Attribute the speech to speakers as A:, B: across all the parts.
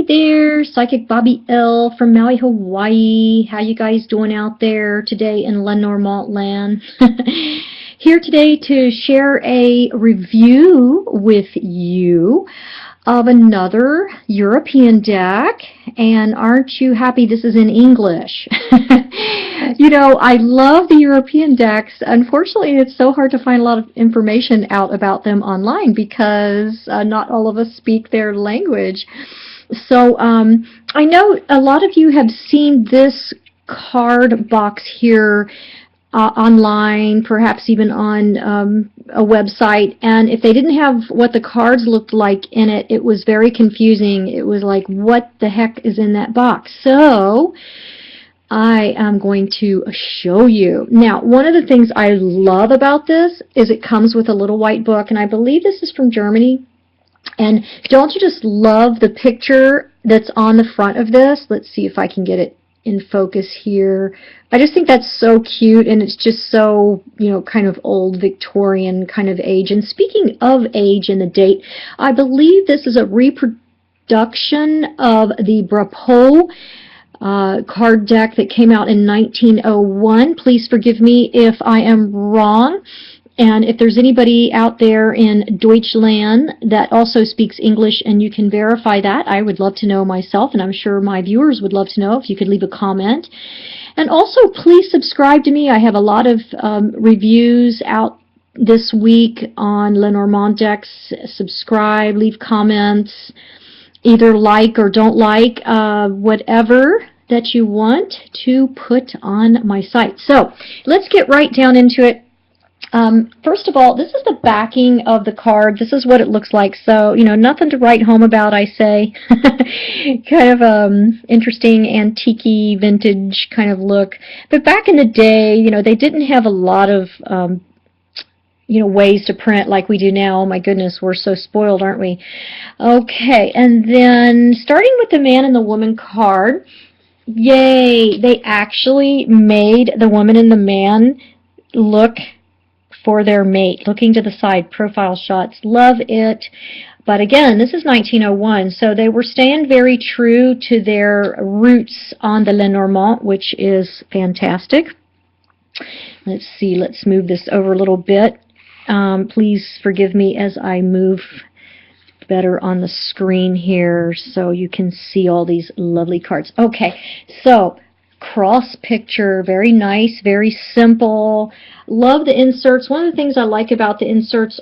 A: there, Psychic Bobbi-el from Maui, Hawaii. How you guys doing out there today in LENORMAND land? Here today to share a review with you of another European deck. And aren't you happy this is in English? You know, I love the European decks. Unfortunately, it's so hard to find a lot of information out about them online because not all of us speak their language. So I know a lot of you have seen this card box here online, perhaps even on a website, and if they didn't have what the cards looked like in it, it was very confusing. It was like, what the heck is in that box? So I am going to show you. Now, one of the things I love about this is it comes with a little white book, and I believe this is from Germany. And don't you just love the picture that's on the front of this? Let's see if I can get it in focus here. I just think that's so cute, and it's just so, you know, kind of old Victorian kind of age. And speaking of age and the date, I believe this is a reproduction of the BREPOL card deck that came out in 1901. Please forgive me if I am wrong. And if there's anybody out there in Deutschland that also speaks English and you can verify that, I would love to know myself, and I'm sure my viewers would love to know if you could leave a comment. And also, please subscribe to me. I have a lot of reviews out this week on LENORMAND decks. Subscribe, leave comments, either like or don't like, whatever that you want to put on my site. So let's get right down into it. First of all, this is the backing of the card. This is what it looks like. So, you know, nothing to write home about, I say. Kind of interesting, antique-y, vintage kind of look. But back in the day, you know, they didn't have a lot of, you know, ways to print like we do now. Oh my goodness, we're so spoiled, aren't we? Okay, and then starting with the man and the woman card, yay, they actually made the woman and the man look for their mate, looking to the side, profile shots. Love it. But again, this is 1901, so they were staying very true to their roots on the LENORMAND, which is fantastic. Let's see, let's move this over a little bit. Please forgive me as I move better on the screen here so you can see all these lovely cards. Okay, so cross picture, very nice, very simple. Love the inserts. One of the things I like about the inserts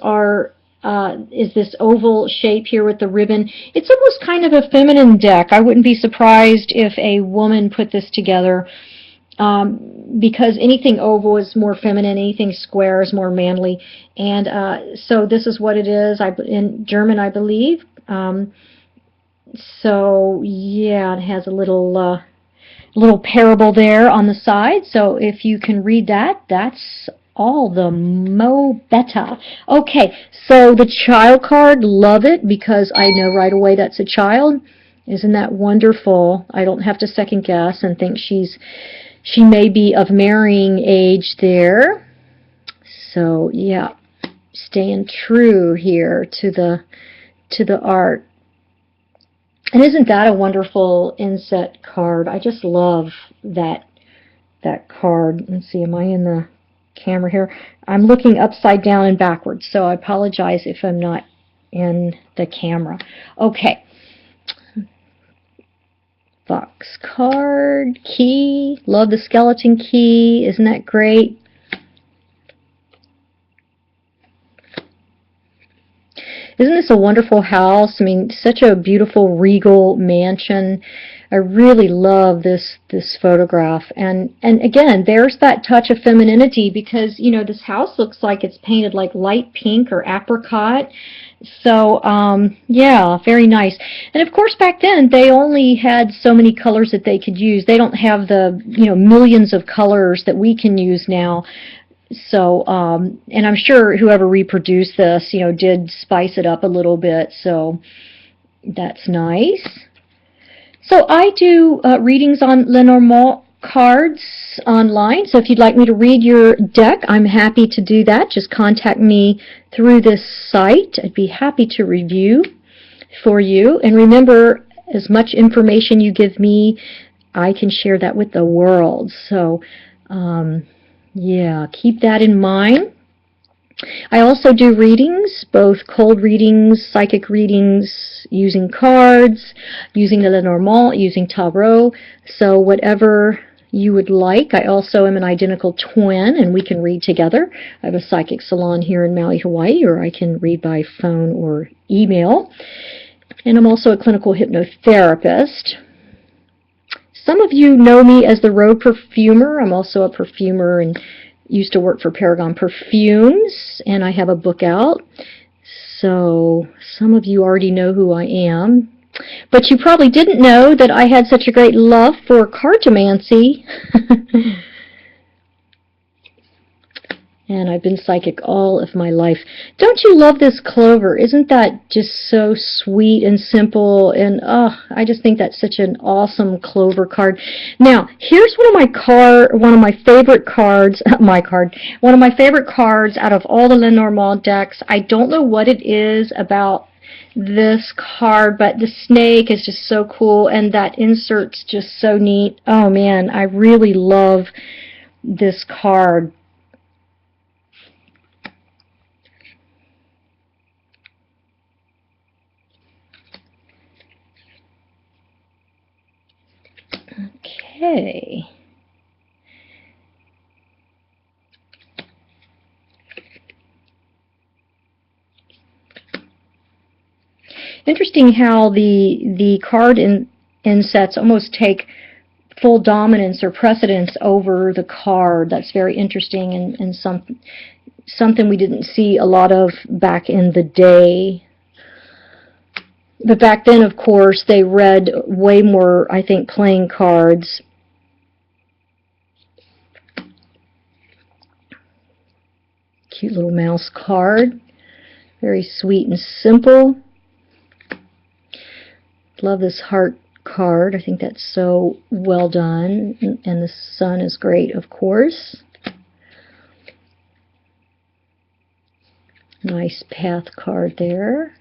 A: is this oval shape here with the ribbon. It's almost kind of a feminine deck. I wouldn't be surprised if a woman put this together, because anything oval is more feminine, anything square is more manly. And so this is what it is in German, I believe. So yeah, it has a little parable there on the side, so if you can read that, that's all the mo better. Okay, so the child card, love it because I know right away that's a child. Isn't that wonderful? I don't have to second guess and think she may be of marrying age there. So yeah, staying true here to the art. And isn't that a wonderful inset card? I just love that card. Let's see, am I in the camera here? I'm looking upside down and backwards, so I apologize if I'm not in the camera. Okay. Fox card, key. Love the skeleton key. Isn't that great? Isn't this a wonderful house? I mean, such a beautiful regal mansion. I really love this photograph. And again, there's that touch of femininity because, you know, this house looks like it's painted like light pink or apricot. So, yeah, very nice. And of course, back then, they only had so many colors that they could use. They don't have the, you know, millions of colors that we can use now. So, and I'm sure whoever reproduced this, you know, did spice it up a little bit, so that's nice. So I do readings on LENORMAND cards online, so if you'd like me to read your deck, I'm happy to do that. Just contact me through this site. I'd be happy to review for you. And remember, as much information you give me, I can share that with the world. So, yeah, keep that in mind. I also do readings, both cold readings, psychic readings, using cards, using the LENORMAND, using tarot. So whatever you would like. I also am an identical twin, and we can read together. I have a psychic salon here in Maui, Hawaii, or I can read by phone or email. And I'm also a clinical hypnotherapist. Some of you know me as the Road Perfumer. I'm also a perfumer and used to work for Paragon Perfumes, and I have a book out. So some of you already know who I am. But you probably didn't know that I had such a great love for cartomancy. And I've been psychic all of my life. Don't you love this clover? Isn't that just so sweet and simple? And I just think that's such an awesome clover card. Now, here's one of my favorite cards. One of my favorite cards out of all the LENORMAND decks. I don't know what it is about this card, but the snake is just so cool, and that insert's just so neat. Oh man, I really love this card. Okay. Interesting how the card insets almost take full dominance or precedence over the card. That's very interesting, and something we didn't see a lot of back in the day. But back then, of course, they read way more, I think, playing cards. Cute little mouse card. Very sweet and simple. Love this heart card. I think that's so well done. And the sun is great, of course. Nice path card there.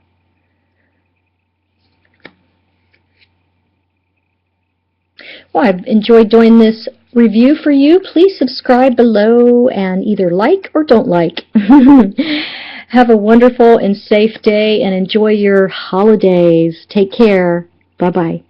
A: Well, I've enjoyed doing this review for you. Please subscribe below and either like or don't like. Have a wonderful and safe day and enjoy your holidays. Take care. Bye-bye.